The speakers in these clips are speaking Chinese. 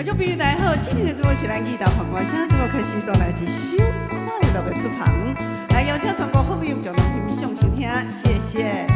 观众朋友大家好，今天的节目是咱义大黄歌声节目开始，带来一首快乐的出旁，来邀请全国好朋友共同欣赏收听，谢谢。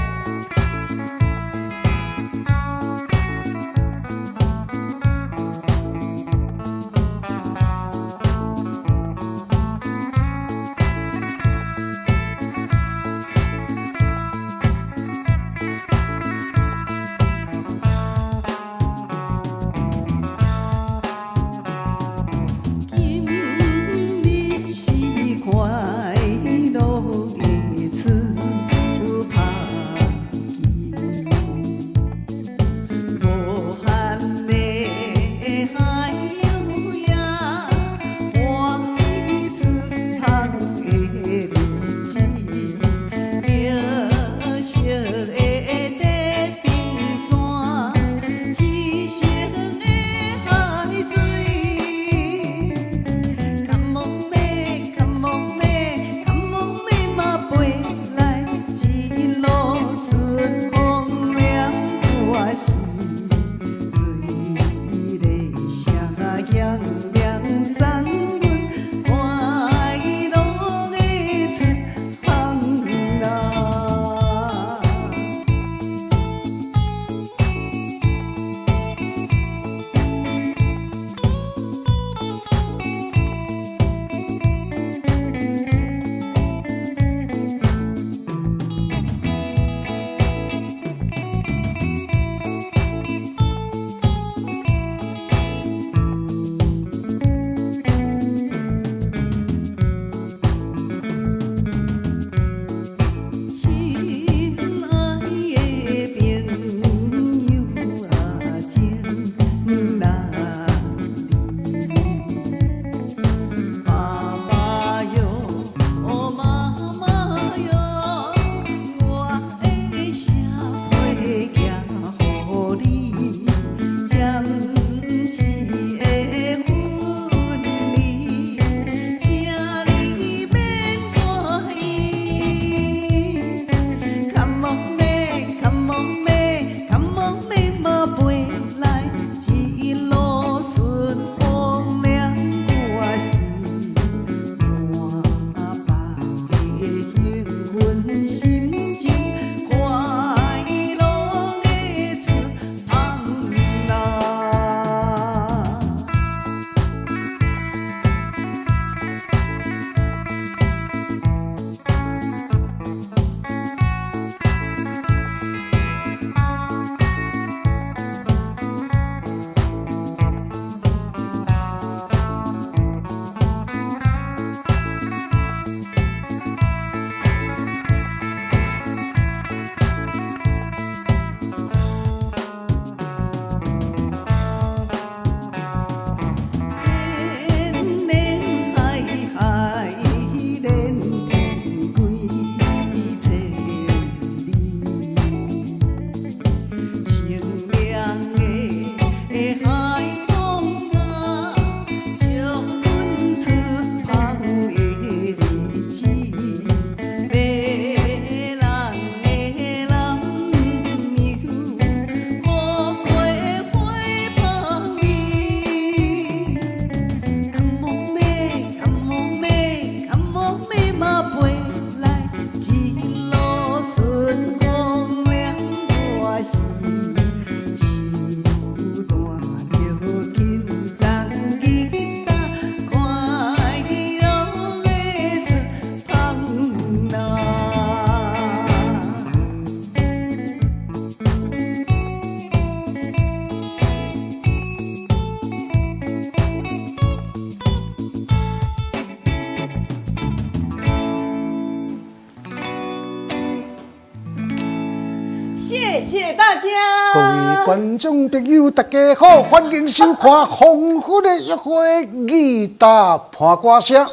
谢谢大家，各位观众朋友，大家好，欢迎收看丰富的约会义大破歌声。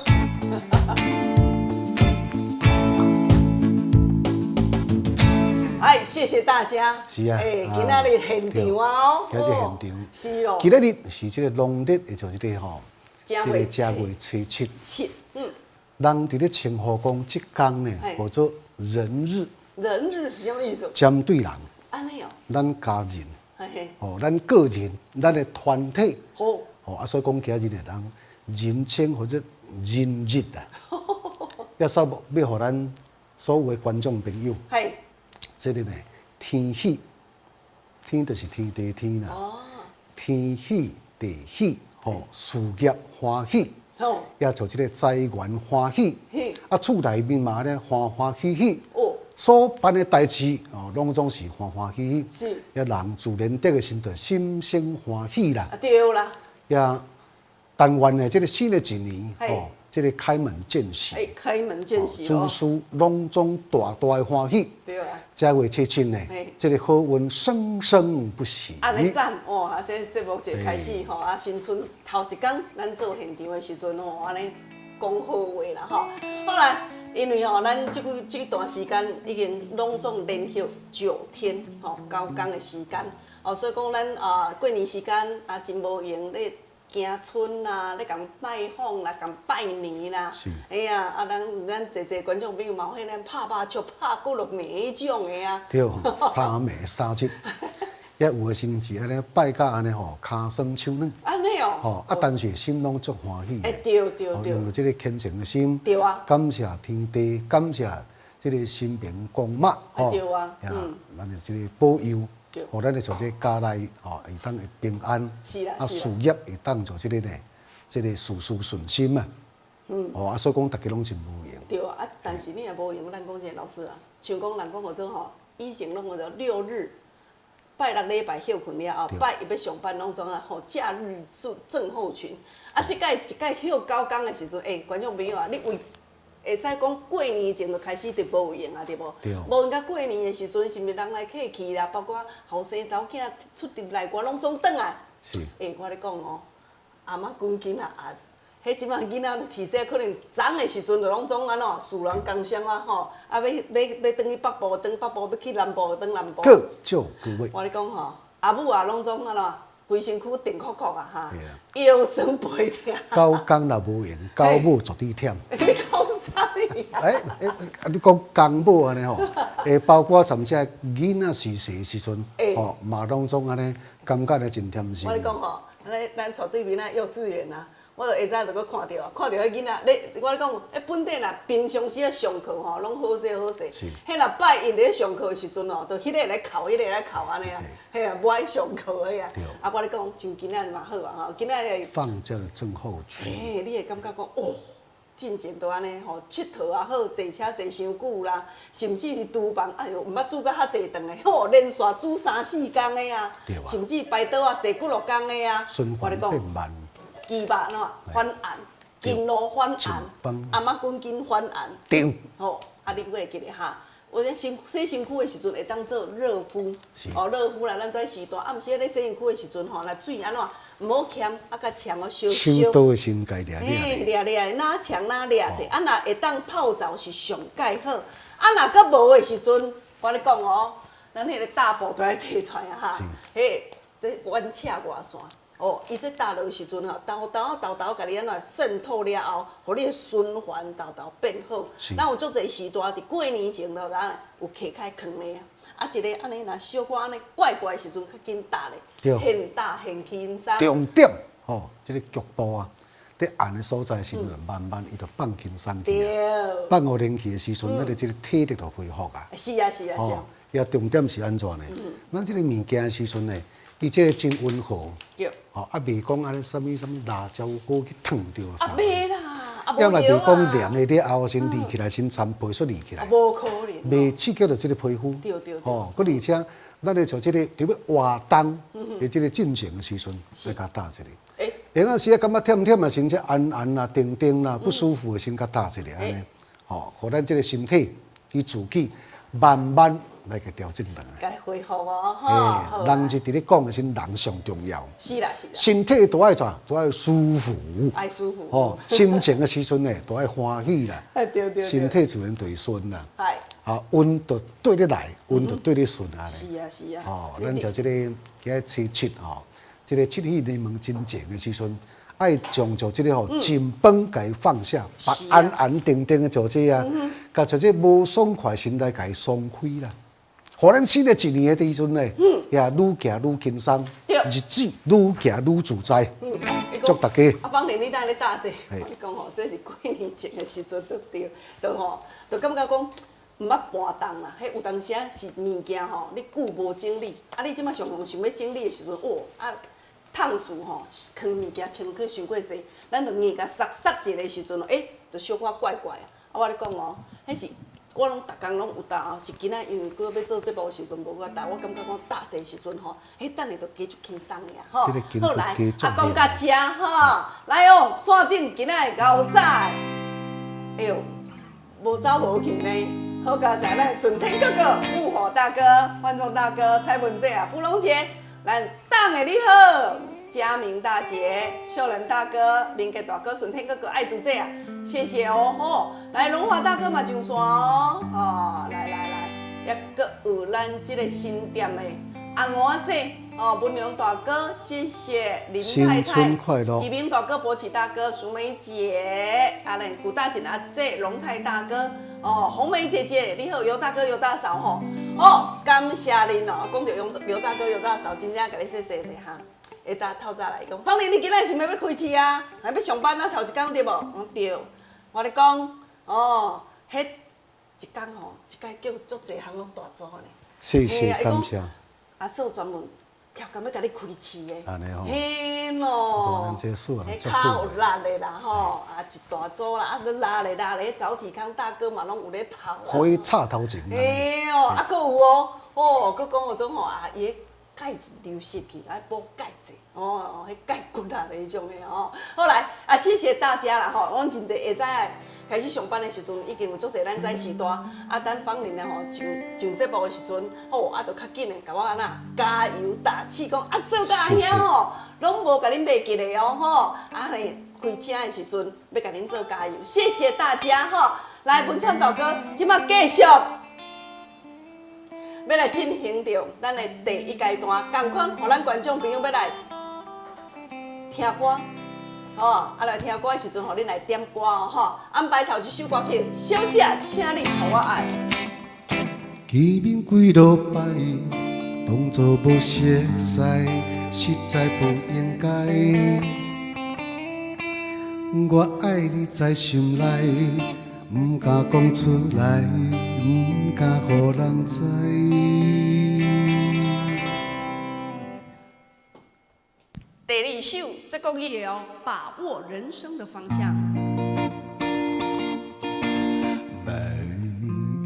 谢谢大家。是啊，今仔日现场哦，今日现场是哦。今仔日是这个农历，也就是这个吼，这个正月初七。人伫咧称呼讲这天呢，叫做人日。人日是什么意思？针对人。安尼哦。咱家人，哦，咱个人，咱的团体，所以讲今日的人人称或者人日啊，要说要互咱所有的观众朋友，这个呢天喜，天就是天地天啦，天喜地喜，事业欢喜。也像这个财源欢喜，厝内面嘛咧欢欢喜喜，所办的代志拢总是欢欢喜喜。也人自然得个心就心生欢喜啦。对啦。也但愿的这个新的一年，这个开门见喜。开门见喜诸事拢总大大的欢喜。对啊。正月初七呢，这个好运生生不息。安尼赞哇！这节目就开始吼，新春头一天，咱做现场的时阵安尼讲好话啦吼。好啦，因为咱这段时间已经拢总连续9天9天的时间，所以讲咱过年时间真无闲咧。行村啦，咧共拜访啦，共拜年啦，哎呀，咱侪观众朋友嘛，有迄咱拍麻将、拍骨碌暝迄种的啊。对，3暝3节，也有的甚至安尼拜甲安尼骹酸手软。安尼哦。但是心拢足欢喜。对。用着这个虔诚的心。对啊。感谢天地，感谢这个神明公妈。对啊。咱的这个保佑。互咱的像这家内会当会平安，事业会当做这个呢，这个事事顺心啊。所以讲大家拢真无闲。对啊，但是你若无闲，咱讲这个老师啊，像讲人讲号做以前拢叫做6日，拜6礼拜休困了后，拜一要上班拢总假日症候群。即届休9天的时阵，观众朋友啊，你为会使讲过年前就开始就无闲啊，对无？无闲到过年的时阵，是毋是人来客去啦？包括后生查某囝出入内外拢总转来。是。我咧讲阿嬷滚囡仔迄即摆囡仔是说可能昨的时阵就拢总安怎事人工商啊要转去北部，转北部要去南部，转南部。各就各位。我咧讲阿母啊拢总安怎？规身躯定哭哭啊腰酸背痛。9天若无闲，高母绝对忝。你讲啥物？你讲公母安尼包括甚至囡仔逝世的时阵，嘛拢总安尼感觉咧真忝心。我咧讲咱厝对面幼稚园啊。我就下早就搁看到迄囡仔，我咧讲，本地啦，平常时上课拢好势好势。迄若拜因咧上课的时阵就迄个来哭，迄个来哭安尼啊，无爱上课个啊。我咧讲，像今仔嘛好啊今仔日放假的症候群。你会感觉讲进前都安尼佚佗也好，坐车坐伤久啦，甚至是厨房毋捌煮到遐济顿的，连续煮3、4天的啊，甚至排刀啊坐几落工的啊。我咧讲。鸡肉喏，翻案，金炉翻案，阿嬷滚金翻案。对。你不会记得哈？我咧洗身躯的时阵会当做热敷，热敷啦，咱做时段。毋是咧洗身躯的时阵来水安怎毋好欠，甲呛烧烧。手刀的身躯掠掠，哪呛哪掠者，若会当泡澡是上介好。若阁无的时阵，我咧讲咱迄个大布都爱摕出来哈。这弯车外线。伊这打落时阵豆豆，甲你安怎渗透了后，互你循环豆变好。咱有足侪时段伫过年前就咱有摕开放咧一个安尼若小可安尼怪的时阵较紧打咧，现打现轻松。重点这个局部啊，伫暗的所在时阵，慢慢伊就放轻松去。放互灵气的时阵，咱的这个体力就恢复啊。是啊。也重点是安怎呢？咱这个物件的时阵呢？伊这个真温和，袂讲安尼什么辣椒锅去烫着啥。袂啦，要嘛袂讲黏的了后先立起来，先残皮煞立起来。无可能。袂刺激到这个皮肤。对。搁而且，咱咧像这个特别活动的这个进前的时阵，再甲打一下。有阵时感觉忝啊，身体暗啦、定啦、不舒服的，先甲打一下安尼。互咱这个身体去自己慢慢。来个调整下，该恢复人是伫咧讲的是人上重要。是啦。身体都爱怎？都爱舒服。爱舒服。心情的时阵呢，都爱欢喜啦。对。身体自然就会顺啦。运就对得来，运就对得顺啊。是啊。咱就这个今日初七这个七喜临门真静的时阵，爱将就这个紧绷给放下，把安定定的做这啊，甲做这无爽快心态给松开啦。互咱新的一年的时阵呢，也愈行愈轻松，日子愈行愈自在。祝大家。啊，方玲，你等下咧答者，我你讲吼，这是几年前的时阵就吼，就感觉讲毋捌搬动啦。迄有当时啊是物件吼，你久无整理，啊，你即摆想要整理的时阵，啊，烫树吼，藏物件藏去伤过济，咱就硬甲塞一个时阵，就小可怪怪啊。啊，我咧讲哦，迄是。我拢逐工拢有答哦，是今仔因为搁要做节目的时阵无我答，我感觉讲答者时阵吼，等下就加足轻松呀吼。好来，啊讲到遮吼，来哦，线顶今仔的牛仔，哎呦，无走无去呢。好佳在咱顺天哥哥、富火大哥、焕忠大哥、蔡文姐啊、芙蓉姐，咱党的你好。嘉明大姐、秀仁大哥、明杰大哥、顺天哥哥、爱主姐啊，谢谢哦吼！来，龙华大哥嘛上线哦，来，也搁有咱即个新店的红娃姐哦，文良大哥，谢谢林太太，新春快乐！宜明大哥、博奇大哥、淑梅姐，啊嘞，古大姐阿姐、龙泰大哥，哦，红梅姐姐，你好，尤大哥、尤大嫂吼，哦，感谢您哦，讲到尤大哥、尤大嫂，真正甲你谢谢哈。下早透早来讲，方玲，你今仔是要开市啊？还要上班啊？头一工对无？对。我咧讲，哦，迄一工吼，一届叫足侪项拢大做呢。谢谢，感谢。阿嫂专门挑工要甲你开市的。安尼吼。嘿咯。咱这数迄较有力的啦吼，啊一大组啦，啊你拉咧，早体康大哥嘛拢有咧头。可以插头前。嘿哦，啊佫有哦，佫讲迄种吼啊伊。钙质流失去，爱补钙质哦，迄钙骨啊那种的哦。好来啊，谢谢大家啦吼！阮真侪下早开始上班的时阵，已经有足侪咱早时段啊，等芳玲咧吼上节目的时阵，啊，就较紧的，甲我安那加油打气，讲啊，嫂甲阿兄吼，拢无甲恁袂记咧哦吼，啊咧开车的时阵要甲恁做加油，谢谢大家吼！来，文川大哥，即马继续。要来进行着咱的第一阶段，同款，互咱观众朋友要来听歌，啊来听歌的时阵，互恁来点歌哦，安排头一首歌曲《小姐，请你互我爱》。见面几落摆，当作无熟悉，实在不应该。我爱你在心内。唔敢讲出来，唔敢互人知。第二首，这讲伊的哦，把握人生的方向。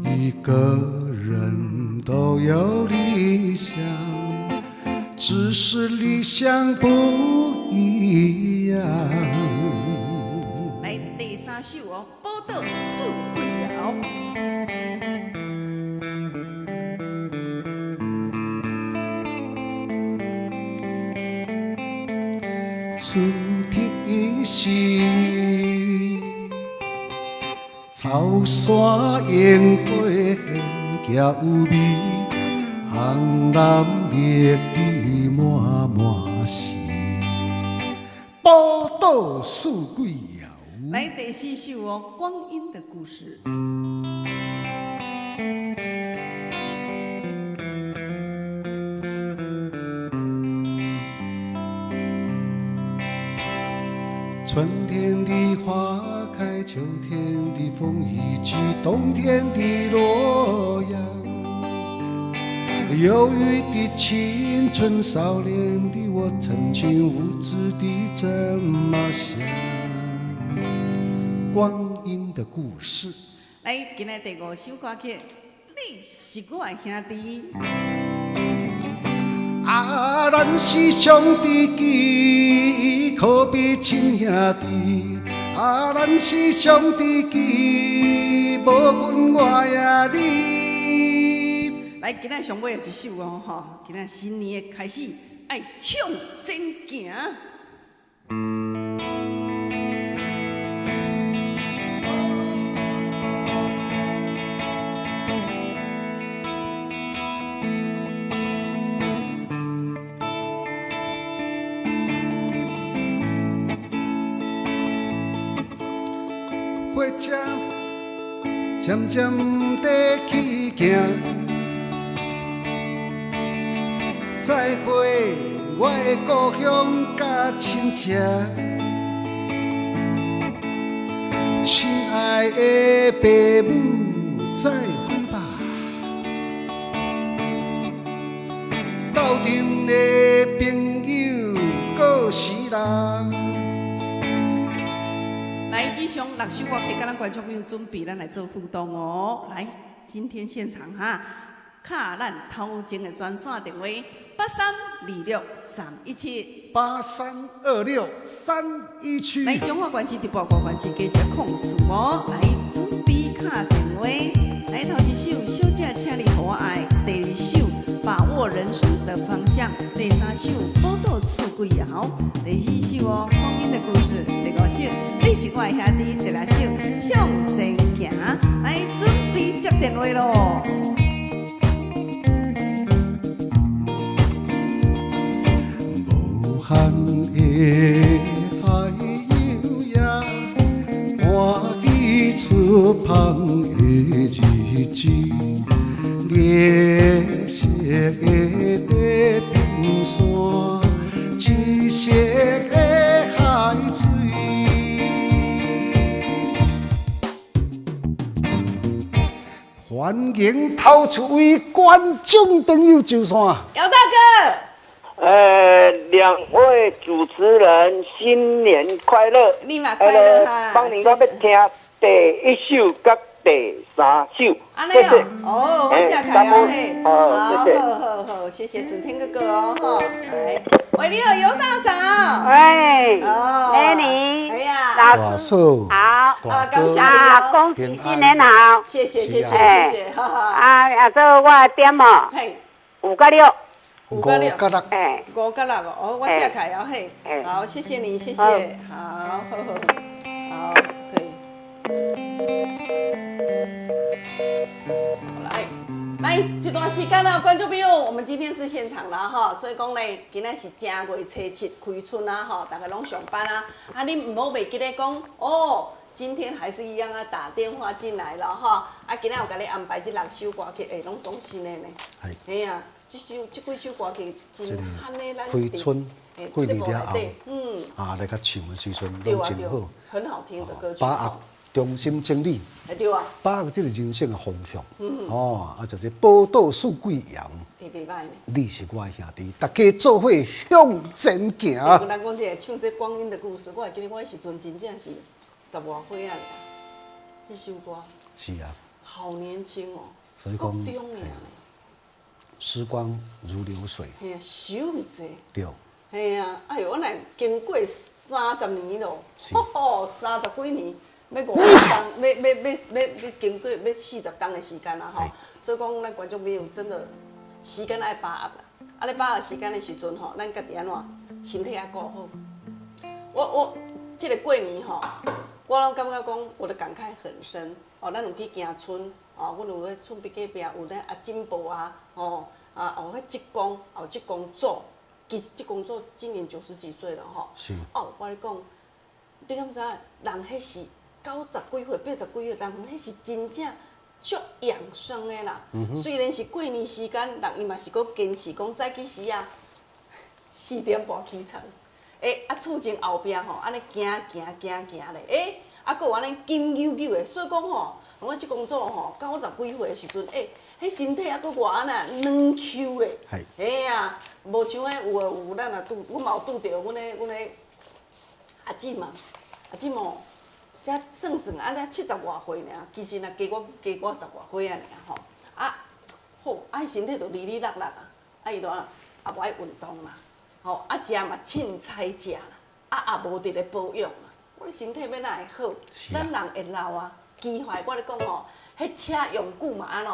每一个人都有理想，只是理想不一样。来，第三首哦。报道四贵窑，春天时，草山烟火现娇美，红蓝绿绿满满是，报道四贵窑。来第四首哦，光阴的故事。春天的花开，秋天的风一起，冬天的洛阳。忧郁的青春，少年的我，曾经无知地这么想。光阴的故事。来，今日第五首歌曲，你是我的兄弟。啊，咱是兄弟，可比亲兄弟。啊，咱是兄弟，无分我呀你。来，今日上尾的一首哦，吼，今日新年的开始，爱向前行。火车渐渐地去行，再会我的故乡甲亲情。爱的父母在怀抱，斗阵的朋友搁是人。来，以上6首歌曲，跟咱观众朋友准备，咱来做互动哦。来，今天现场哈，卡咱头前的专线电话8326-317。8326-317。来，中华关市第8个关市加一控诉哦。来，准备卡电话。来，头一首《小姐，请你和我爱》，第2首《把握人生的方向》，第3首《宝岛四季谣》，第4首哦《光阴的故事》，第5首《你是我的兄弟》，第6首《向前行》。来，准备接电话咯。无限的海洋呀，欢喜出芳的日子，夜色的地平线，一色的海水。欢迎头一位观众朋友上线。姚大哥。2位主持人新年快乐！你嘛快乐哈！帮你我要听第1首甲第3首，谢谢。哦，我下开啊嘿，好，谢谢顺天哥哥哦哈。来，喂，你好，尤大嫂。喂，哦，美女，哎呀，大嫂，好，大感谢啊，恭喜新年好！谢谢，哈哈。啊，做我的点哦，5跟6。5跟6，哎，5跟6哦，我下开啊嘿，好，谢谢你，谢谢，好，好，可以。来，这段时间啊，观众朋友，我们今天是现场啦哈，所以讲呢，今天是正月初7开春啊哈，大家拢上班啊，啊你唔好袂记得讲哦，今天还是一样啊，打电话进来了哈，啊今天有甲你安排这6首歌曲，拢总新的呢，哎呀。这几首歌曲真罕的，咱开春过年了后，来甲唱的时阵拢真好，很好听的歌曲。把握中心正理，对啊，把握这个人生的方向，就是宝岛四季谣。你是我的兄弟，大家做伙向前行。咱讲这唱这光阴的故事，我会记得我的时阵真正是10外岁啊，这首歌。是啊。好年轻哦。所以讲。中年。时光如流水，嘿啊，想唔济。对。嘿啊，哎呦，我来经过30年咯，30几年，要50天，要经过要40天的时间啦吼。所以讲，咱观众朋友真的时间爱把握啦。啊，你把握时间的时阵吼，咱家己安怎，身体爱顾好。我这个过年吼，我拢感觉讲，我的感慨很深。哦，咱有去行村。哦，阮有咧厝边隔壁有咧进步啊，有迄职工，有职工组，其实职工组今年90几岁了吼。是。哦，我咧讲，你敢知？人迄是90几岁、80几岁，人迄是真正足养生的啦。虽然是过年时间，人伊嘛是讲坚持讲早起时啊4点半起床，厝前后壁吼，安尼行咧，佫有安尼紧扭的，所以讲吼。我即工作吼，90几岁的时阵，迄身体还佫偌安那软 Q 咧，啊，无像有咱也阮嘛有拄着阮的阿姊嘛，阿姊哦，才算安尼70外岁尔，其实若加我10外岁啊尔吼，好，伊身体就哩落啊，伊就也无爱运动啦，吼，食嘛凊彩食啦，也无伫咧保养啦，我身体要哪会好？咱人会老啊。机械，我咧讲吼，迄车用久嘛安怎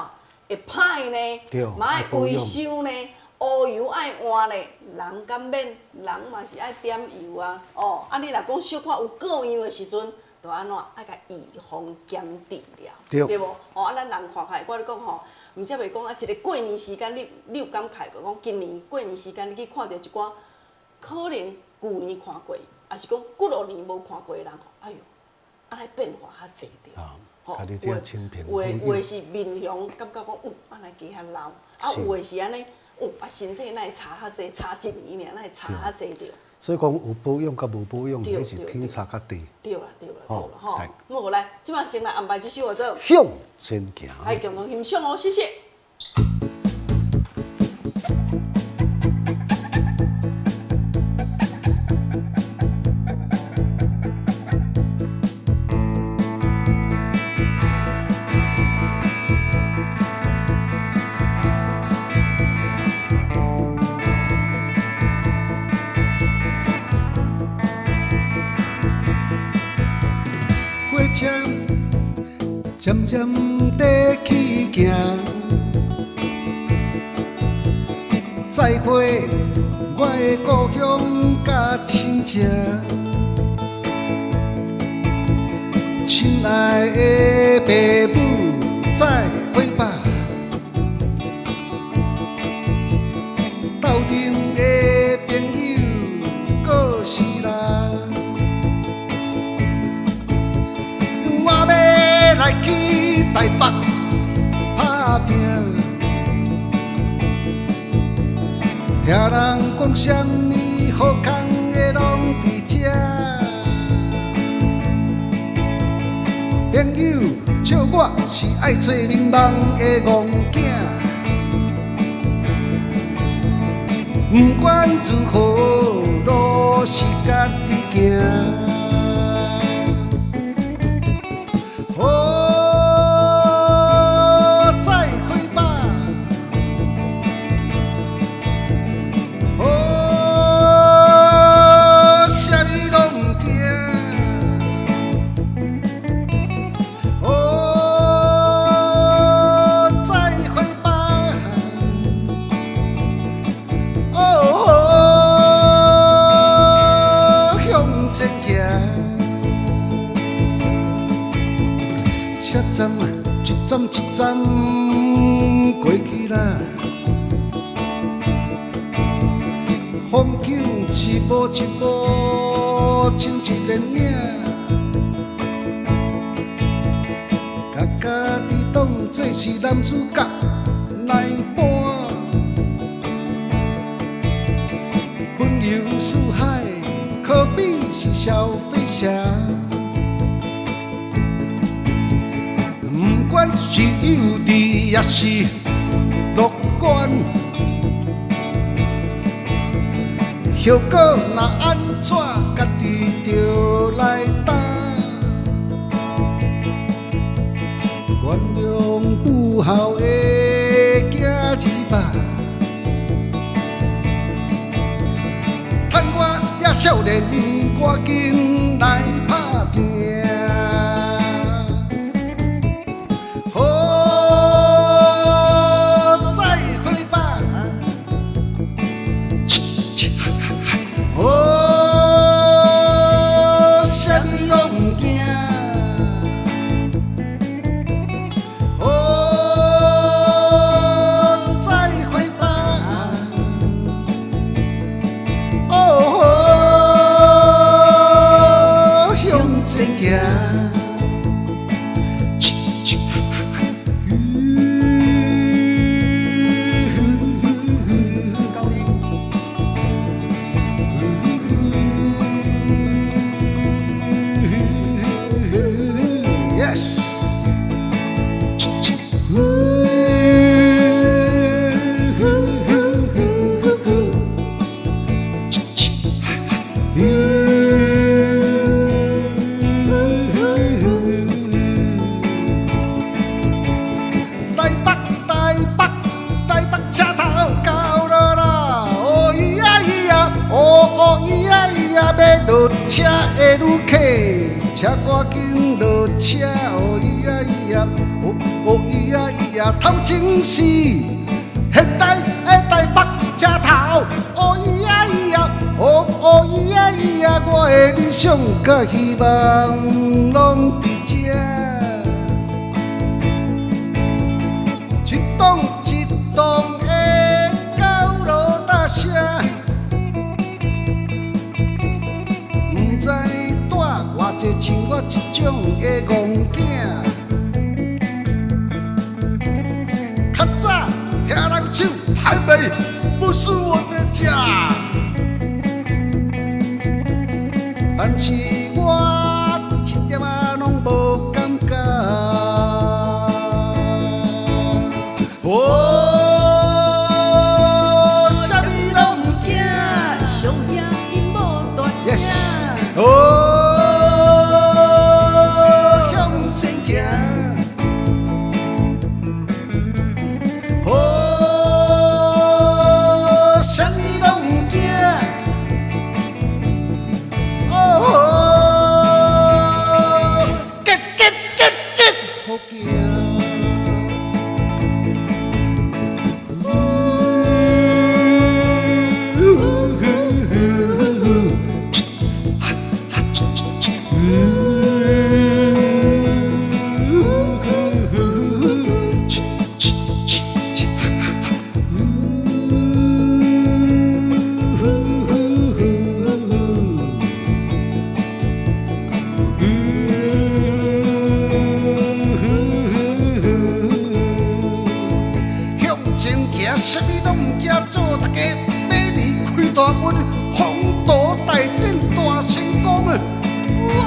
会歹呢？嘛爱维修呢，乌油爱换咧，人敢免，人嘛是爱点油啊。哦，你若讲小可有各样的时阵，就安怎爱甲预防减治疗，对无？哦，咱人看开，我咧讲吼，毋则袂讲一个过年时间，你有感慨过？讲今年过年时间，你去看到一寡可能旧年看过，也是讲几落年无看过的人，哎哟。来变化较济着，有的是面容感觉讲，安尼加较老，有的是安尼，身体哪会差较济，差1年尔，哪会差较济着。所以讲有保养甲无保养，迄是天差甲地。对啦，吼。好来，即摆先来安排这首歌做向前行。来共同欣赏哦，谢谢。渐渐地去行，再会我的故乡甲亲情，亲爱的爸母再会吧，斗阵的朋友搁是人。来去台北打拼，听人讲什么好康的拢伫这。朋友笑我是爱找名望的戆囝，不管如何，路是家己行。一站过去啦，风景一幕一幕亲像电影，甲家己当作是男主角来扮，云游四海，可比是小飞侠。不管是幼稚也是乐观，后果若安怎，家己着来担。原谅不孝的囝儿吧，趁我也少年，赶紧来打拼。车的旅客，请赶紧落车，哦咿呀咿呀，哦咿呀咿呀，头前是现代的台北车头，哦咿呀咿呀，哦咿呀咿呀，我的理想甲希望拢伫这，一栋一栋的高楼大厦。偌济像我这种的戆囝，较早听人唱台北不是我的家，但是我一点仔拢无感觉。哦，啥物拢唔惊，上遐因无大声。 yes， 哦，向前行。 啥物拢唔惊，哦，结，好惊。啥物拢唔惊，做大家美丽开大运，风度大展大成功啊！哇！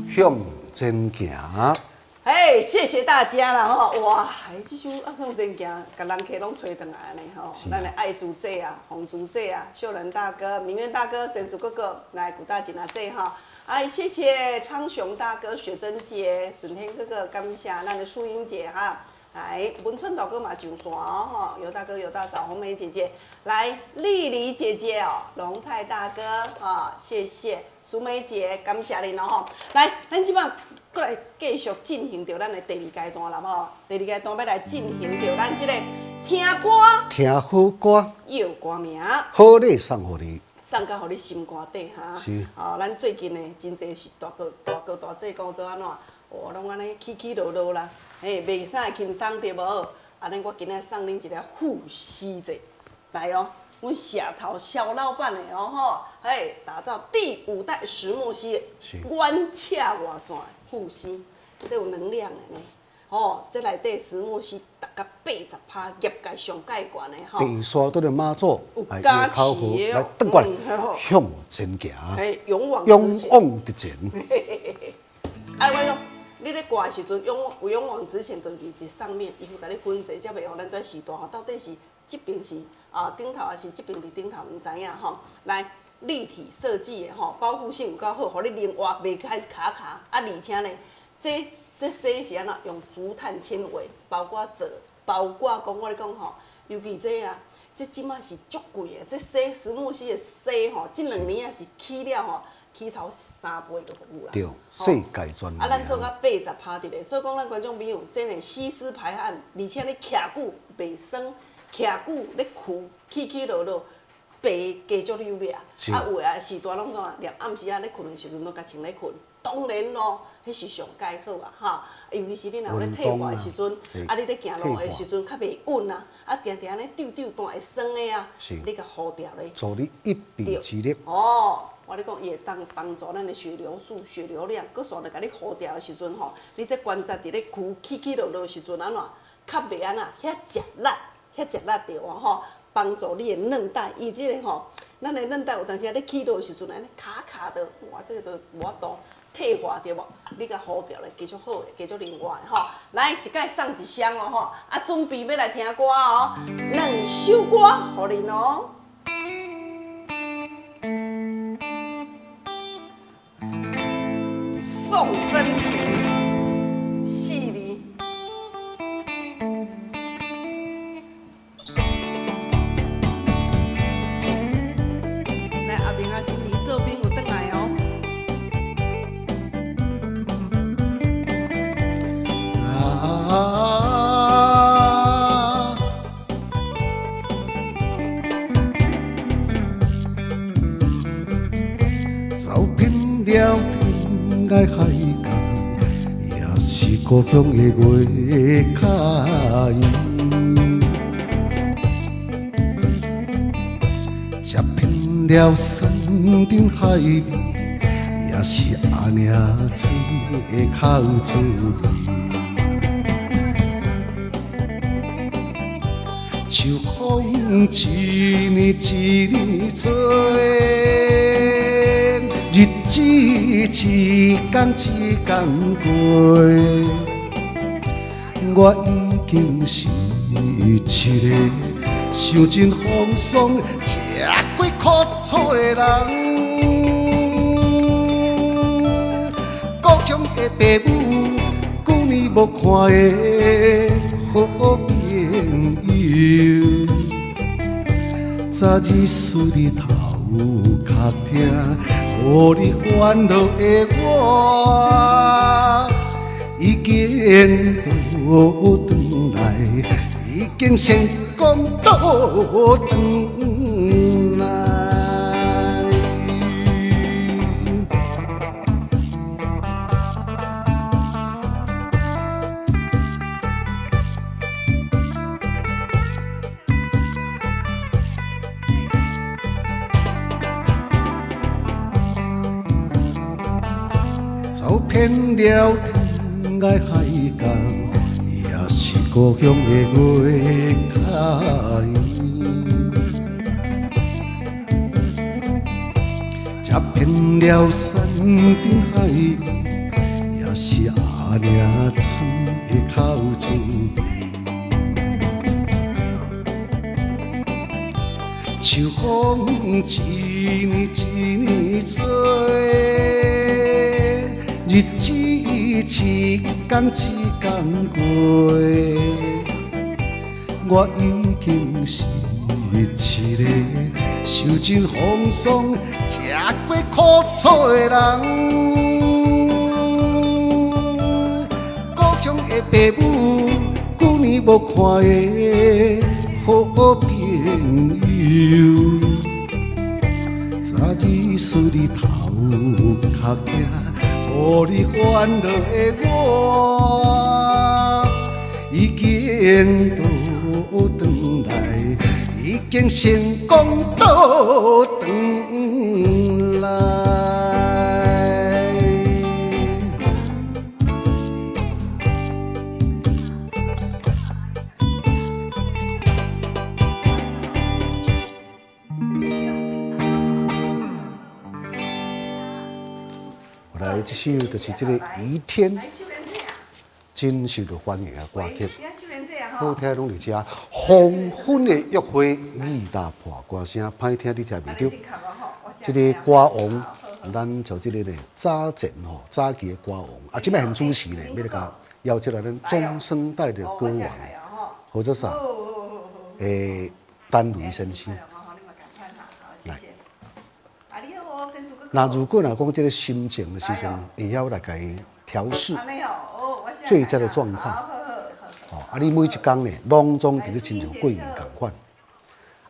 向前行。哎，谢谢大家啦吼！哇，这首啊向前行，甲人客拢吹转来安尼吼。咱的爱主姐啊、红主姐啊、秀仁大哥、明月大哥、神树哥哥，来古大姐啊姐哈。哎，谢谢昌雄大哥、雪珍姐、顺天哥哥，感谢咱的淑英姐哈。来，文春大哥嘛上线哦，尤大哥、尤大嫂、红梅姐姐，来丽丽姐姐哦，龙泰大哥啊，谢谢淑梅姐，感谢您哦吼。来，咱即摆过来继续进行着咱的第二阶段啦吼。第二阶段要来进行着咱即个听歌、听好歌，要歌名，好礼送互你。 送到互你心肝底哈。是。哦，咱最近呢，真侪是大姐讲做安怎，哦，拢安尼起起落落啦，嘿，袂使轻松对无？安尼我今仔送恁一个护膝者，来哦，阮社头肖老板的哦吼，嘿，打造第5代石墨烯的原侧外线护膝，这有能量的呢。哦，这内底石墨烯达到80%，业界上界悬的吼。地沙都的马祖，有加持的来登过来，向前行，勇往直前。啊，我讲，你咧挂的时阵，勇往直前，就是伫上面，伊有甲你分析，才袂互咱遮时段吼，到底是这边是顶头，还是这边伫顶头，唔知影吼。来，立体设计的吼，保护性有够好，互你连活袂开卡卡，而且呢，这洗是安怎用竹炭纤维包裹做，包裹讲我咧讲吼，尤其这啊，这即马是足贵的，这洗石墨烯的洗吼，这2年啊是起了吼，起超3倍的服务啦。对，世界专利。咱做到80%伫咧，所以讲咱观众朋友，这呢吸湿排汗，而且你徛久袂酸，徛久咧跍起落落，白加足溜咧。啊有的时段拢讲连暗时啊咧困的时阵，拢甲穿咧困。当然咯，迄是上介好啊，哈！尤其是你若有咧退化的时阵，啊，你咧行路的时阵较袂稳啊，啊，定定咧丢断会酸的啊，你甲护掉咧，助你一臂之力。哦，我咧讲，伊会当帮助咱的血流速、血流量，搁煞来甲你护掉的时阵吼，你这关节伫咧跍起落落的时阵安怎，较袂安那遐食力，着啊吼，帮助你的韧带，伊即个吼，咱的韧带有当时啊咧起落的时阵安尼卡卡的，哇，这个都无法度。退化对无？你甲护掉咧，继续好诶，继续灵活诶吼。来，一摆送一箱哦吼，啊，准备要来听歌哦，2首歌互恁哦。宋芬婷，细腻。来，阿明啊，今年做兵有转来哦。走遍了天涯海角，也是故乡的月卡伊。吃遍了山顶海味，也是阿娘煮的口滋味。秋风一年一年做，日子一天一天过，我已经是一个受尽风霜、吃过苦楚的人。故乡的父母，久年无看的好朋友，早日输日头壳疼，互你烦恼的我，已经倒转来，已经成功倒转来。走遍了天涯海角，也是故乡的月开。吃遍了山珍海，也是阿娘煮的口水。秋风一年一年做，日子一天一天过，我已经是一个受尽风霜、吃过苦楚的人。故乡的父母，久年无看的好朋友，早日输日头壳疼。互你烦恼的我，已经倒转来，已经成功倒转来。来，这首就是这个倚天真受到欢迎的歌曲，好听拢是遮黄昏的约会，义大破歌声，歹听你听袂着。这个歌王，咱就这个呢，早前吼早期的歌王，啊，即摆很主持呢，要来甲邀请来咱中生代的歌王，或者啥，丹雷先生。来。那如果讲这个心情的时阵，会晓来甲伊调试最佳的状况。啊，你每一天呢，拢总伫咧亲像过年共款。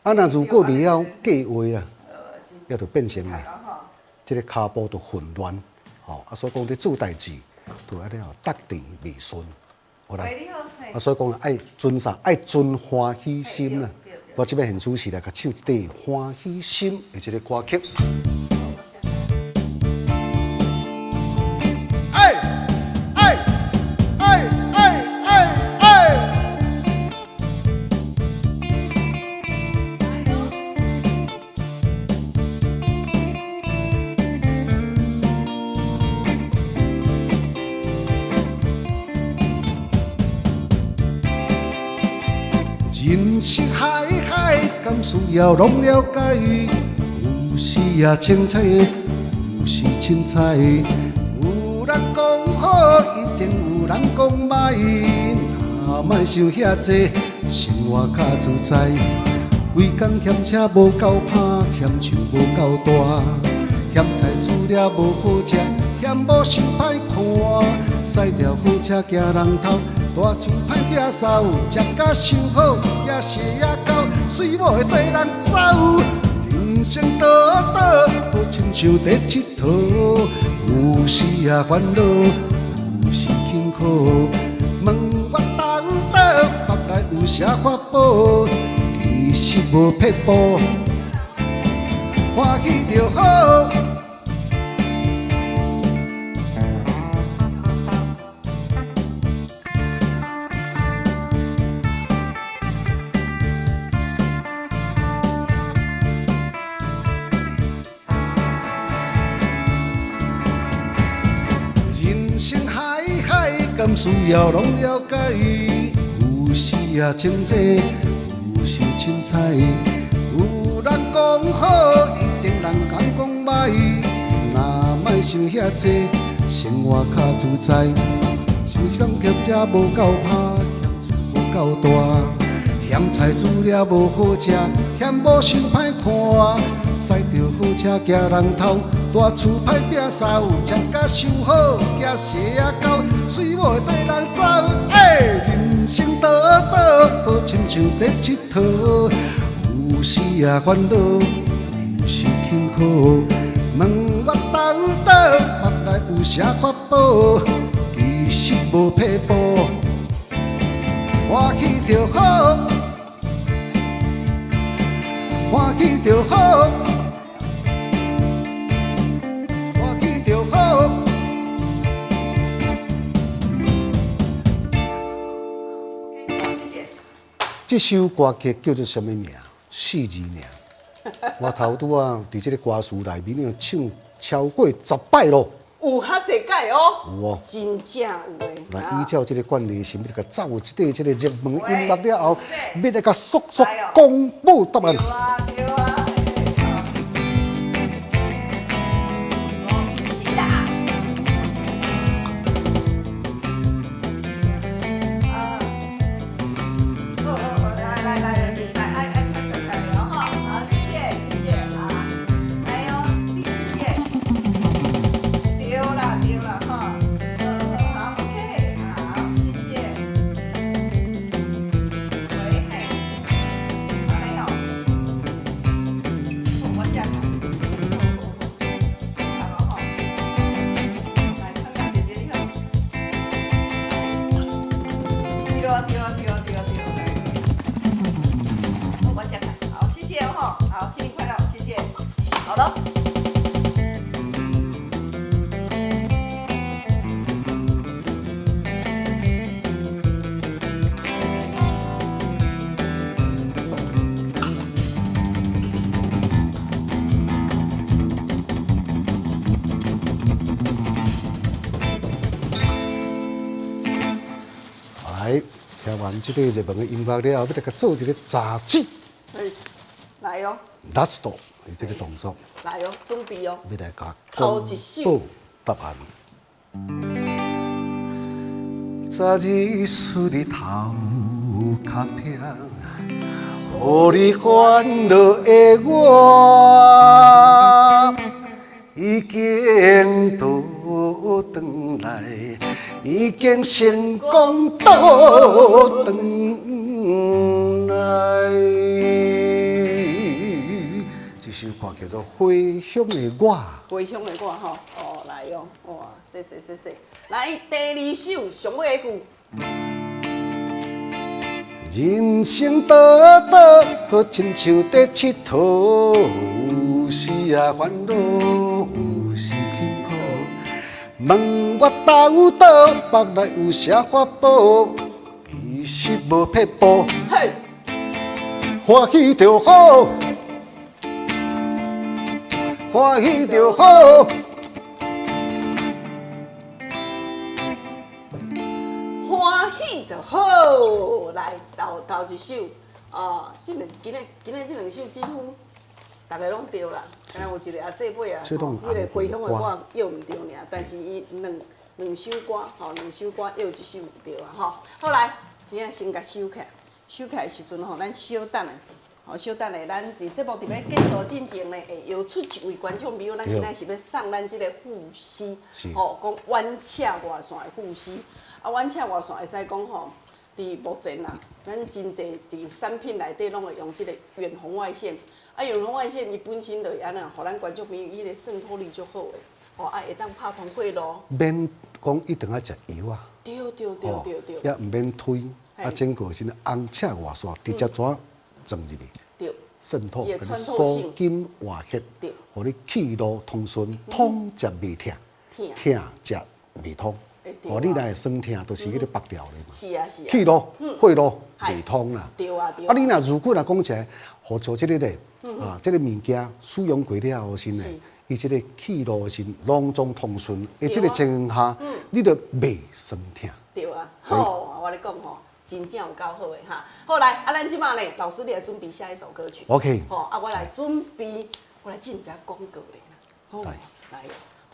啊，那如果未晓计划啦，也就变成呢，这个骹步就混乱。啊，所以讲咧做代志，就爱了得地未顺。好啦，啊，所以讲爱遵啥，爱遵欢喜心啦。我即摆现主持来甲唱一段欢喜心的这个歌曲。人生海海，敢需要拢了解？有时也精彩，有时凊彩。有人讲好，一定有人讲歹。若莫想遐济，生活较自在。规工嫌车无够拍，嫌树无够大，嫌菜煮了无好食，嫌某想歹看。驶条好车行人头。大树歹摒扫，食甲伤好，也是也够，水某会对人走。人生倒倒，好亲像在佚佗，有时也烦恼，有时轻苦。问我当倒，北来有啥法宝？其实无撇步，欢喜就好。甘需要拢了解，有时也清静，有时凊彩。有人讲好，一定人讲讲歹，若莫想遐济，生活较自在。想上客也无够拍，无够大，咸菜煮了无好食，嫌无想歹看。驶着好车行人头，大厝歹摒扫，食甲伤好，惊蛇仔狗，水某对人走。人生倒倒，好亲像在佚佗，有时也烦恼，有时轻苦。问我东倒，目内有啥法宝？其实无撇步，欢喜就好，欢喜就好。这首歌曲叫做什么名？4字尔。我头拄啊，伫这个歌词内面，有唱超过10摆咯。有较济届哦。有哦。真正有诶。来依照这个惯例，是要甲走一块这个热门音乐了后，要来甲速速公布答案。对啊，对啊。来，听完这个热门的音乐了后，要来甲做一个杂志。来哦。Last， 这个动作。来哦，准备哦。要来甲头一首答案。昨日思你头壳疼，予你烦恼的我，已经倒转来。已经成功倒转来。这首歌叫做《回乡的我》。回乡的我吼，哦来哦，哇，谢谢。来第2首上尾句。人生倒倒，好亲像在佚佗，有时也烦恼，有时轻苦。问我兜倒，腹内有啥法宝？其实无撇步，欢喜就好，欢喜就好，欢喜就好。来头一首，今日这2首几乎大家拢对啦，敢若有一个阿姐妹啊，迄个回乡的我又唔对尔，但是伊两首歌，2首歌又一首唔对啊，吼。好来，真正先甲收起来，收起来的时阵咱小等诶，小等诶，咱伫节目伫要结束进前呢，会邀出一位观众朋友，咱今仔是要送咱即个护膝，讲弯侧外线的护膝，弯侧外线会使讲伫目前啦，咱真侪伫产品内底拢会用即个远红外线。远红外线伊本身就安那，互咱观众朋友伊个渗透力足好诶，会当拍通过路。免讲一定要食油啊。对。也毋免推，整个是红赤外线直接怎装入去。对。渗透，给你锁紧活血，互你气路通顺，痛则袂痛，痛则袂痛。你来酸痛，都是迄个北调的嘛。是啊。气路、血路袂通啦。对啊。你若如果讲起来，互做即个咧，即个物件使用过了后先咧，伊即个气路是隆中通顺，即个情况下，你就袂酸痛。对啊，好，我跟你讲吼，真正有够好的哈。好来，咱即马呢，老师你来准备下一首歌曲。OK。我来准备，我来进一下广告咧。好，来，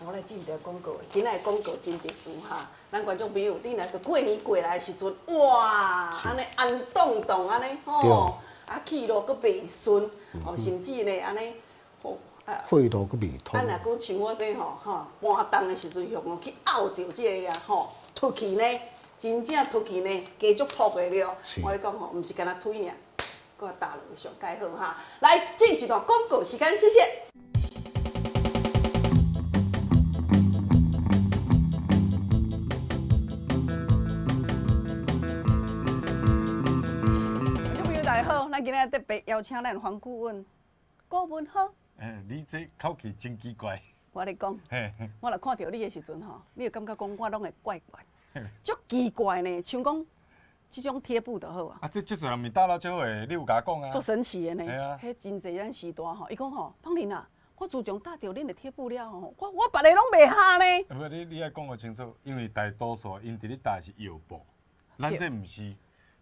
我来进一下广告。今仔广告真特殊哈，咱观众朋友，你若个过年过来的时阵，哇，安尼安动动安尼，吼，去路搁袂顺，甚至呢安尼，血路搁袂通。若讲像我这搬动的时阵，去拗着这个凸起呢，真正凸起呢，加足扑的了。我讲毋是干那腿尔，搁大轮上介好哈。来进一段广告时间，谢谢。好，咱今仔特别邀请咱黄顾问，顾问好。你这口气真奇怪。我咧讲，我若看到你的时阵吼，你就感觉讲我拢会怪怪，足奇怪呢，像讲这种贴布就好啊。这即阵人面打了最好诶，你有甲我讲啊？足神奇的呢。系啊。迄真侪咱时代吼，伊讲吼，芳玲啊，我自从打着恁的贴布了吼，我别个拢袂下呢。不，你爱讲个清楚，因为大多数因伫咧打是药布，咱这毋是，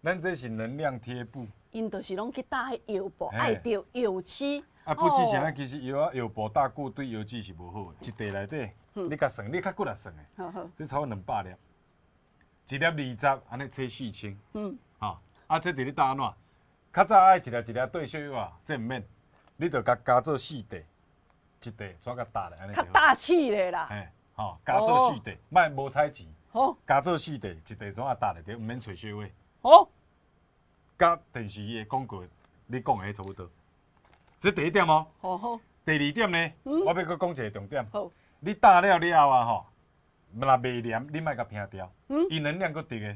咱这是能量贴布。因就是拢去打迄药布，爱着药漆。不只是咱其实药布打久对药剂是无好的。一袋内底，你甲算，你较骨力算的。这超过200粒，一粒20，安尼切4000。这伫咧打安怎？较早爱一粒对小药啊，这毋免，你着加做4袋，一袋怎甲打咧？安尼较大气咧啦。加做4袋，莫无采钱。加做4袋，一袋怎啊打咧？着毋免找小药。甲电视的广告，你讲的迄差不多。这第一点哦。好。第二点呢，我要搁讲一个重点。好。你打了后啊若袂黏，你莫甲拼掉。伊能量搁直的。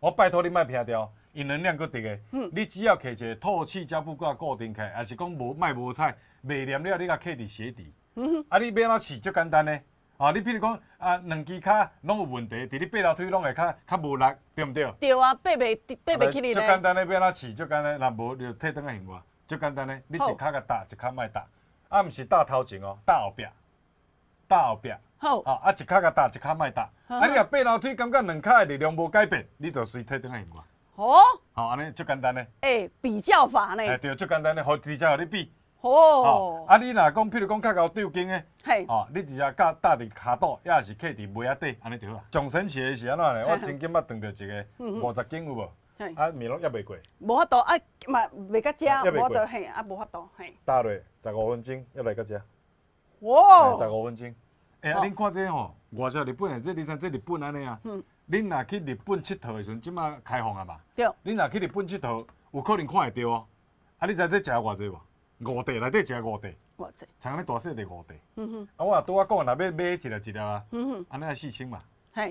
我拜托你莫拼掉，伊能量搁直的。你只要揢一个透气胶布搁固定起来，还是讲莫无彩，袂黏了，你甲揢伫鞋底。你要安怎试？足简单呢。你譬如讲两只脚拢有问题，伫你爬楼梯拢会较无力，对毋对？对啊，爬袂起哩咧。足简单的，要安怎试？足简单，若无就退转来行我。足简单的，你一脚甲打，一脚莫打。毋是打头前哦，打后壁。好。一脚甲打，一脚莫打。你若爬楼梯感觉两脚的力量无改变，你就随退转来行我。安尼足简单的。比较法呢？对，足简单的，互直接互你比。你若讲，譬如讲较高吊筋的，你直接打伫骹肚，也是揢伫尾仔底，安尼就好。上神奇的是安怎呢？我前几捌撞到一个50斤有无？面拢压袂过。无法度嘛袂到遮，无法度无法度打落15分钟，压来到遮。哇！15分钟。恁看这吼，外销日本的，你知日本安尼啊？恁若去日本佚佗的时阵，即马开放啊嘛？对。恁若去日本佚佗，有可能看会到哦。你知这食偌济无？5袋内底食5袋。偌济。像安尼大细的5袋。我若拄仔讲，若要买一粒啊，安尼4000嘛。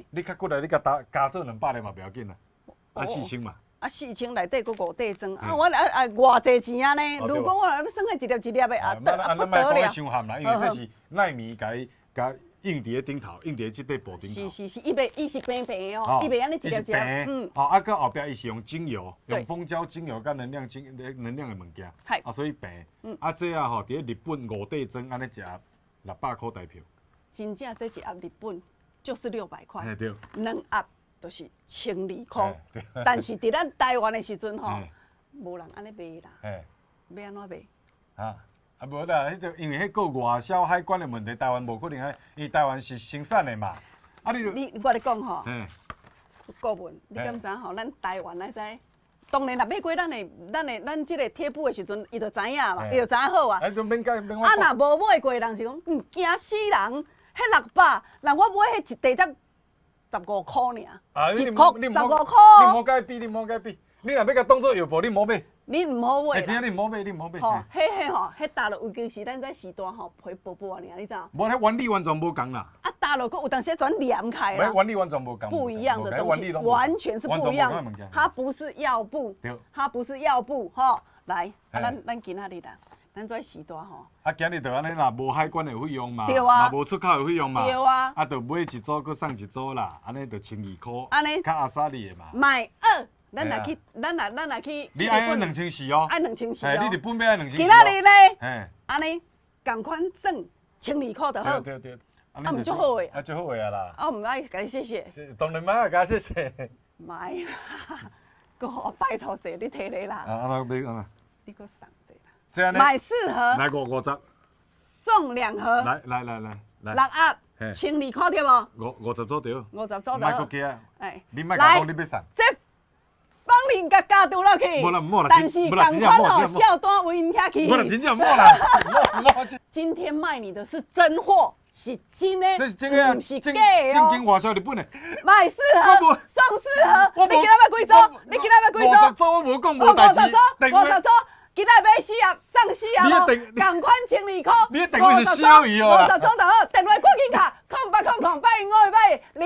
你较骨力，你加做200粒嘛，袂要紧啦。4000嘛。4000内底佫5袋装，我偌济钱啊呢？如果我要算下一粒的，不得了。莫讲伤含啦，因为这是奈米甲印伫咧顶头，印伫咧即块布顶头。是，伊是平平的哦，伊袂安尼一粒一。佮后壁伊是用精油，用蜂胶精油甲能量的物件。所以平。这吼，伫咧日本5袋装，安尼食600块台票。真正这一盒日本就是600块。对。2盒就是1200块，但是伫咱台湾的时阵吼，无人安尼卖啦。要安怎卖？无啦，迄就因为迄个外销海关的问题，台湾无可能因为台湾是生产的嘛。我咧讲吼，顾问，你敢知吼？咱台湾来知，当然若买过咱即个贴布的时阵，伊就知影嘛，伊就知影好啊。就免若无买过的人是讲，惊死人，迄600，人我买迄一袋才15块尔，一箍15块。你莫改比，你若要甲当做药布，你莫买。你唔好买啦！真正你唔好买，你唔好买。迄大陆尤其是咱在时代吼，配薄薄尔，你知影？无，迄原理完全无共啦。大陆佫有当时转连开啦。原理完全无共。不一样的东西，完全是不一样。它不是药布，它不是药布，来，咱今仔日啦，咱在时代吼。今日就安尼啦，无海关的费用嘛，对啊，嘛无出口的费用嘛，对啊，就买一组佫送一组啦，安尼就12块，安尼较阿莎利的嘛。买2。咱若去，你爱2400哦，爱2400哦。你日本要爱2400。今仔日呢，安尼共款算12块就好。对。啊，唔足好诶。啊，足好诶啊啦。啊，唔爱，甲你谢谢。当然买甲谢谢。买啦，哥，拜托者，你摕你啦。啊，你啊。你搁送者啦。这样呢？买4盒。来50。送2盒。来。6盒，1200块对无？50做对。50做对。卖国家啊！哎，你莫甲讲你要送。这帮恁甲加除落去。无啦，唔好啦，但是同款吼，小单位因遐去。无啦，真正唔好啦，唔好。今天卖你的是真货，是真的，这是真的啊，不是假正哦。经外销日本的。买4盒，送4盒。你今仔要几组？你今仔要几组？ 50组我无讲无代志。50组。今仔买4盒，送4盒无？同款12块。你电话是小鱼哦。 50组就好，电话赶紧卡，0800855810，你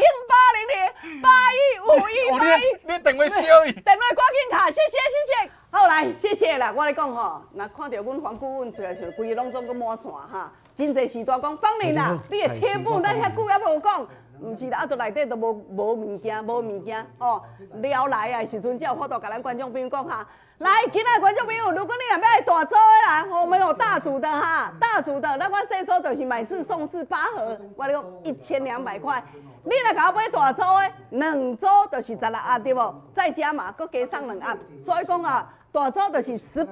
电话小鱼。电话赶紧卡，谢谢。好来，谢谢啦。我咧讲吼，若看到阮黄顾问，就像规个拢总个满线哈，真侪时代讲放你啦，你的贴布咱遐久也无讲。毋是啦，啊，都内底都无物件哦。了来啊时阵，才有法度甲咱观众朋友讲哈。来，今仔观众朋友，如果你若要来大组的啦，我们有大组的哈，大组的，咱我小组就是买4送4，8盒，我咧讲1200块。你若甲我买大组的，2组就是16盒对无？再加嘛，搁加送2盒，所以讲啊，大组就是18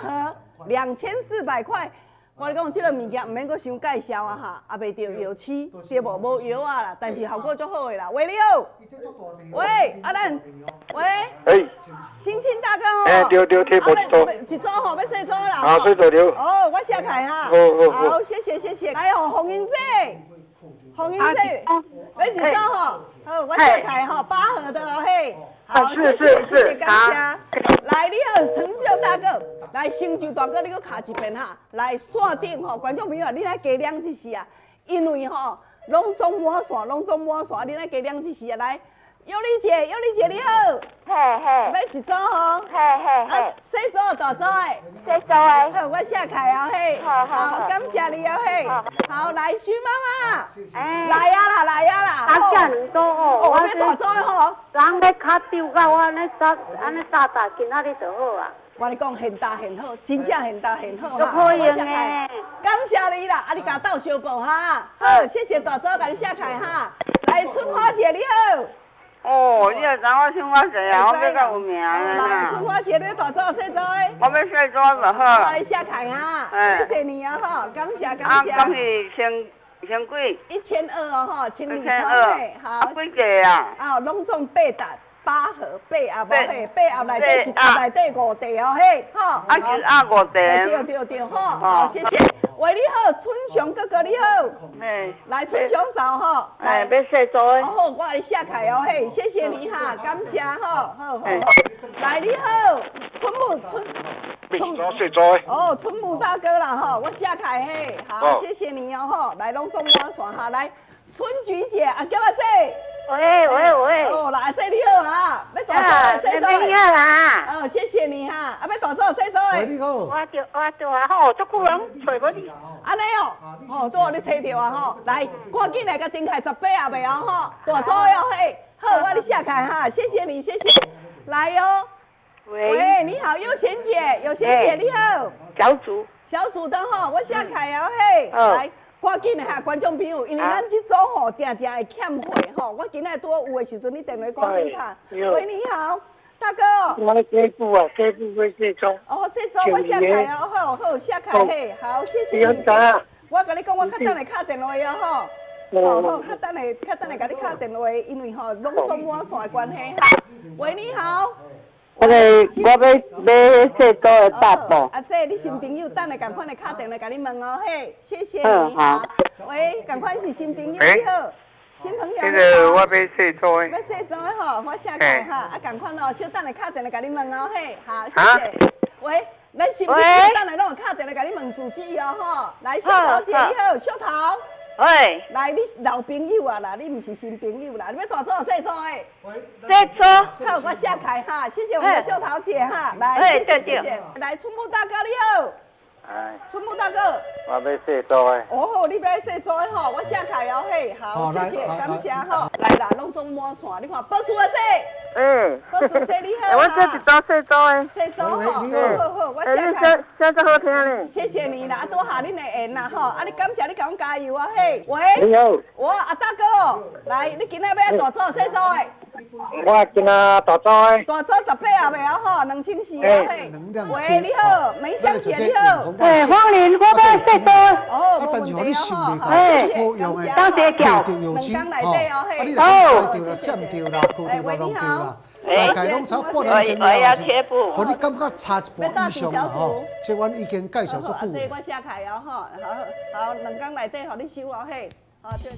盒，2400块。我咧讲，即个物件毋免阁伤介绍啊哈，也袂着药漆，对无？无药啊啦，但是效果足好诶啦。喂，你好。喂，阿咱。喂。哎。新青大哥哦。哎，对，贴无一组。一组吼，要4组啦。啊，4组了。哦，我写开哈。好，谢谢。来吼，红英姐，要一组吼。好，我写开吼，8盒的哦嘿。好，谢谢，感谢。来，你好，成就大哥。来，成就大哥，你搁卡一遍哈。来，线顶吼，观众朋友，你来加量一时啊，因为吼，拢总满线，你来加量一时啊。来，尤丽姐你好。要一组吼。小组大组的。好，我写开啊嘿。好，感谢你啊嘿。好，来，徐妈妈。来啊啦。感谢2组哦。我要大组的吼。人咧卡丢到我安尼打，今仔日就好啊。我跟你讲，现大现好，真正现大现好哈。我写开，感谢你啦，你甲斗相报哈。好，谢谢大组甲你写开哈。来，春花姐你好。哦，你也知我春花姐啊，我比较有名来，春花姐，你要大组小组的？我要小组就好。我来写开哈。谢谢你啊哈，感谢。恭喜千几？1200哦哈，1200块。好。几个啊？啊，拢总8盒。8盒8盒无嘿，8盒内底1盒内底5袋哦嘿，吼。啊，1盒5袋。对，好，谢谢。喂，你好，春雄哥哥你好。来，春雄嫂吼。来，要小组的。好，我来写开哦嘿，谢谢你哈，感谢哈，好。来，你好，小组的。哦，春木大哥啦吼，我写开嘿，好，谢谢你哦吼。来，拢总满线哈，来，春菊姐啊，叫我姐。喂。哦，来这你好啊，要大组的小组的。你好啦。哦，谢谢你哈，啊，要大组小组的。你好。我就啊吼，足久人找无你。安尼哦，都你找着啊吼，来，赶紧来甲订开18盒袂哦吼，大组的哦嘿，好，我你写开哈，谢谢你，来哦。喂，你好，佑贤姐你好。小组的吼，我写开哦嘿，来。赶紧的哈，观众朋友，因为咱这组吼，定会欠货吼。我今仔拄有的时阵，你电话赶紧卡。喂，你好，大哥。我这部要小组。哦，小组我写开哦，好，写开嘿，好，谢谢你。我甲你讲，我较等下敲电话哦吼。好，较等下甲你敲电话，因为吼拢总满线的关系哈。喂，你好。我要小组的大部。阿姐，你新朋友，等下赶快来敲电话甲你问哦，嘿，谢谢你哈。喂，赶快是新朋友你好，新朋友你好。我要小组的。要小组的吼，我写开哈，啊，赶快哦，小等下敲电话甲你问哦，嘿，好，谢谢。喂，咱新朋友等下拢有敲电话甲你问主旨哦，吼，来，小桃姐你好，小桃。喂，来，你老朋友啊啦，你毋是新朋友啦，你要大组小组的？小组。好，我写开哈，谢谢我们的秀桃姐哈，来，谢谢。来，春木大哥你好。哎，春木大哥。我要洗澡的。哦，你要洗澡的吼，我写开了嘿，好，谢谢，感谢吼。来啦，拢总满线，你看，保住啊这，保住这你好我这一早洗澡的。洗澡吼，好，我哎，写开。你写这好听呢。谢谢你啦，多下恁的缘啦吼，啊，你感谢你甲我加油啊嘿。喂，你好，我阿大哥哦，来，你今仔要大早洗澡的？我今仔大早的。大早10八也未啊吼，2400啊嘿。喂，你好，梅香姐你好。哎，芳玲，我要洗澡的。哦，但是互你心里好，谢好谢，用的，感谢。背着油漆，两工内底哦嘿你若开掉啦、闪掉啦、扣掉啦、弄掉啦，大概拢差半年前了，互你感觉差一半以上啦吼。这阮已经介绍足久这我写开了吼，好，两工内底互你收哦嘿，好对。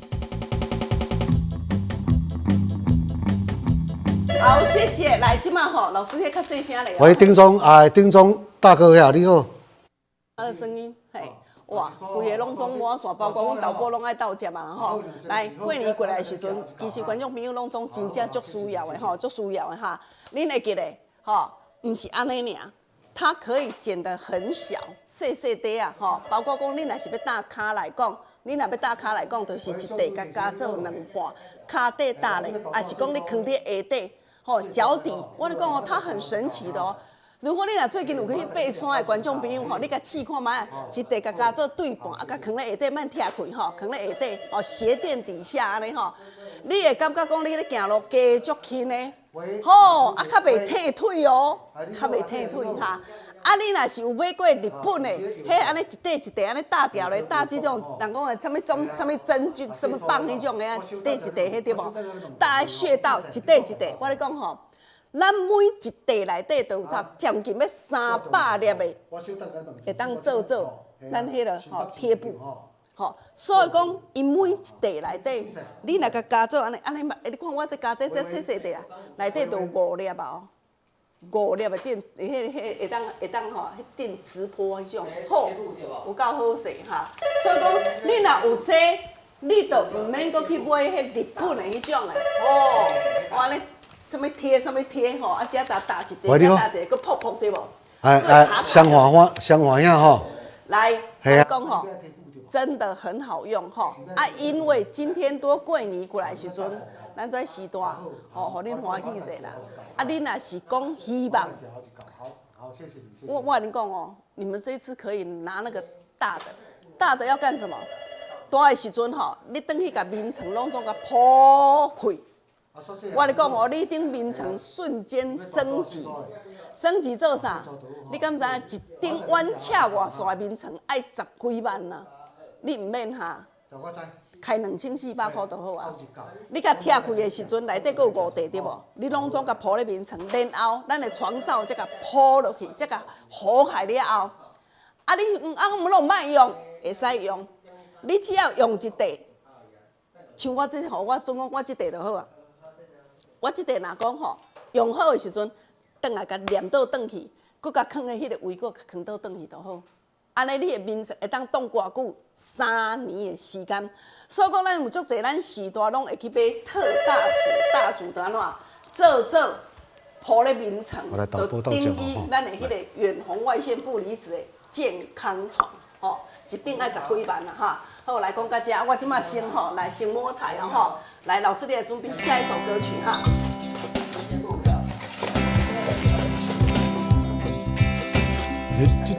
好，谢谢。来，即马吼，老师迄较细声咧。喂，丁总，丁总大哥呀，你好。声音，嘿，哇，规个拢总满线，包括阮导播拢爱到接嘛吼。来，过年过来的时阵，其实观众朋友拢总真正足需要的吼，足需要的哈。恁会记得吼，唔是安尼尔，它可以剪得很小，细细块啊吼。包括讲恁若是要搭骹来讲，恁若要搭骹来讲，就是一块加做2半，骹底搭咧，还是讲你放伫下底。吼，脚底，我跟你讲哦，它很神奇的哦。如果你若最近有去爬山的观众朋友吼，你甲试看卖，一块甲做对半，啊，甲放咧下底，莫拆开吼，放咧下底，哦，鞋垫底下安尼吼，你会感觉讲你咧行路加足轻的，吼，啊，较袂退腿哦，较袂退腿哈。啊，你若是有买过日本的，迄安尼一块安尼搭掉咧，搭这种人讲的什么针具、什么棒迄种的啊，一块迄对无？搭穴道一块，我咧讲吼，咱每一块内底都有将近要300粒的，会当做咱迄个吼贴布，吼，所以讲伊每一块内底，你若甲加做安尼，你看我这加这细细块啊，内底都有5粒哦。5粒的电，会当吼，迄电磁波迄种，好，有够好势哈。所以讲，你若有这，你就唔免搁去买迄日本的迄种的，哦，安尼什么贴吼，啊，只打一块，打一个，搁扑对无？香花样吼。来，我讲吼，真的很好用吼，啊，因为今天多过年过来时阵。咱这时段，吼，互恁欢喜者啦。啊，恁若是讲希望，我跟你讲哦，你们这次可以拿那个大的要干什么？大的时阵吼，你等去甲面层拢总甲铺开。我跟你讲哦，你顶面层瞬间升级做啥？你敢知影一顶弯尺外线的面层爱10几万呐？你唔免哈。开2400块就好啊！你甲拆开的时阵，内底阁有5块对无？你拢总甲铺咧面层，然后咱的床罩才甲铺落去，才甲糊开了后，啊你我们拢莫用，会使用。你只要用一块，像我这吼，我总讲我这块就好啊。我这块若讲吼，用好的时阵，转来甲粘倒转去，阁甲放咧迄个位，阁放倒转去就好。安尼你的面层会当挡偌久？3年的时间，所以讲咱有足侪咱时代拢会去买特大组的安怎做铺咧面层，就等于咱的迄个远红外线负离子的健康床，吼，一顶爱10几万啦哈。好，来讲到这，我即马先吼来先摸彩啊吼，来老师你来准备下一首歌曲哈。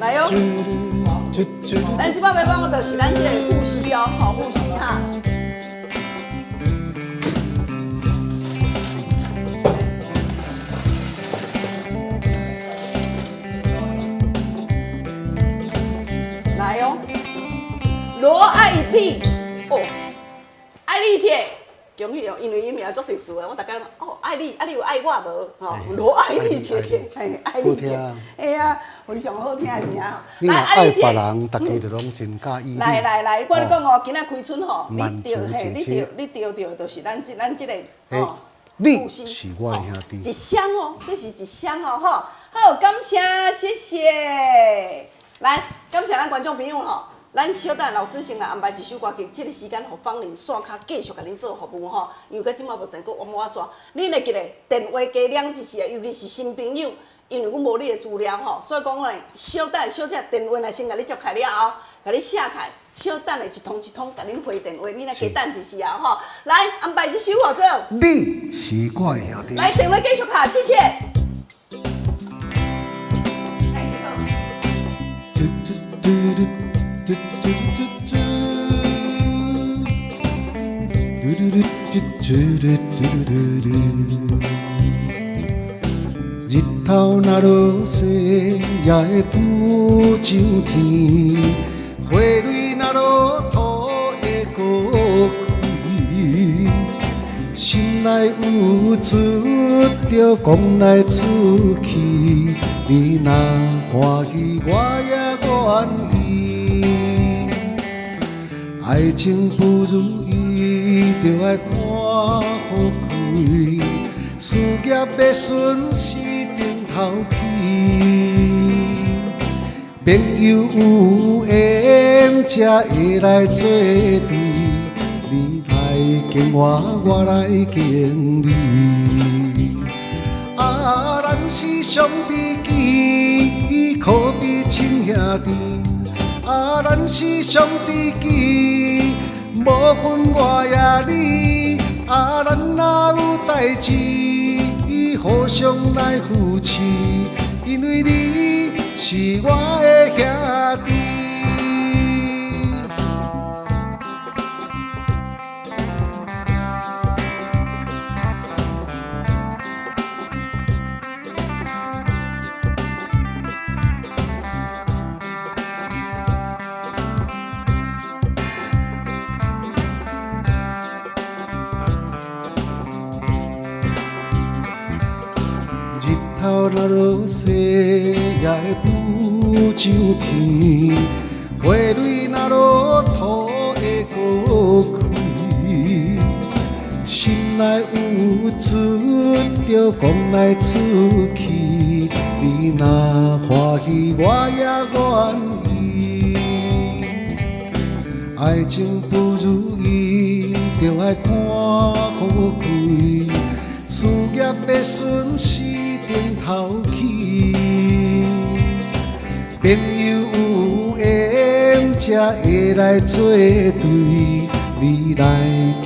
来哟！咱即摆要讲的就是咱这个护膝哦，好护膝哈。来哟，罗爱丽哦，爱丽姐，恭喜哦，因为伊名足特殊的，我大家哦，爱丽，啊你有爱我无？吼，罗爱丽姐姐，嘿，爱丽姐，哎呀。非常好听的名吼，你若爱别人，大家就拢真介意。来，我跟你讲哦，今仔开春吼，你钓就是咱这个哦，你是我的兄弟，一箱哦，这是一箱哦，吼，好，感谢，谢谢。来，感谢咱观众朋友吼，咱小等老师先来安排一首歌曲，这个时间互芳玲线卡继续甲恁做服务吼，因为到即马目前佫我刷，你会记得电话加214，尤其是新朋友。因为阮无你的资料吼，所以讲我小等小姐电话来先甲你接开了后，甲你写开，小等的一通一通甲恁回电话，你来加等一时啊吼。来安排这首好做。你是我的兄弟。来电话继续卡，谢谢。日头若落西，也会浮上天；花蕊若落土，会高开。心内有出着讲来出去，你若欢喜，我也愿意。爱情不如意，就爱看好开。事业要顺时顶头起，朋友有缘才会来作对。你来敬我，我来敬你。啊，咱是上知己，可比亲兄弟。啊，咱是上知己，无分我也你。啊，咱若有代志，互相来扶持，因为你是我的兄弟。日头若落西，也会浮上天；花蕊若落土，会高开。心内有出着讲来出去，你若欢喜，我也愿意。爱情不如意，就爱看好开。事业要顺时顶头起，朋友有缘才会来作对。你来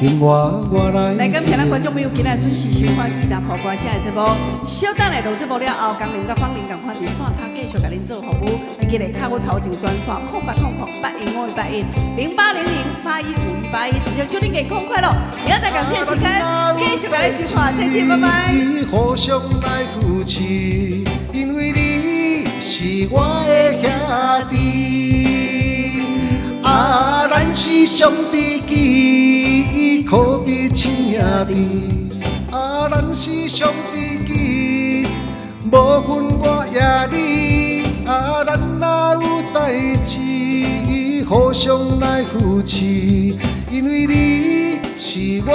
敬我，我来敬你。来，感谢咱观众朋友今日准时收看《义大破歌声》的节目。小等下录节目了后，江林甲芳玲共款伫线头继续甲恁做服务。你记得卡我头前专线08008151810800815181，就祝恁健康快乐。明仔载同片时间继续甲恁收看，再见，拜拜。互相来扶持，因为你是我的兄弟。啊，咱是上知己，可比亲兄弟。啊，咱是上知己，无分我也你。啊，咱若有代志，互相来扶持，因为你是我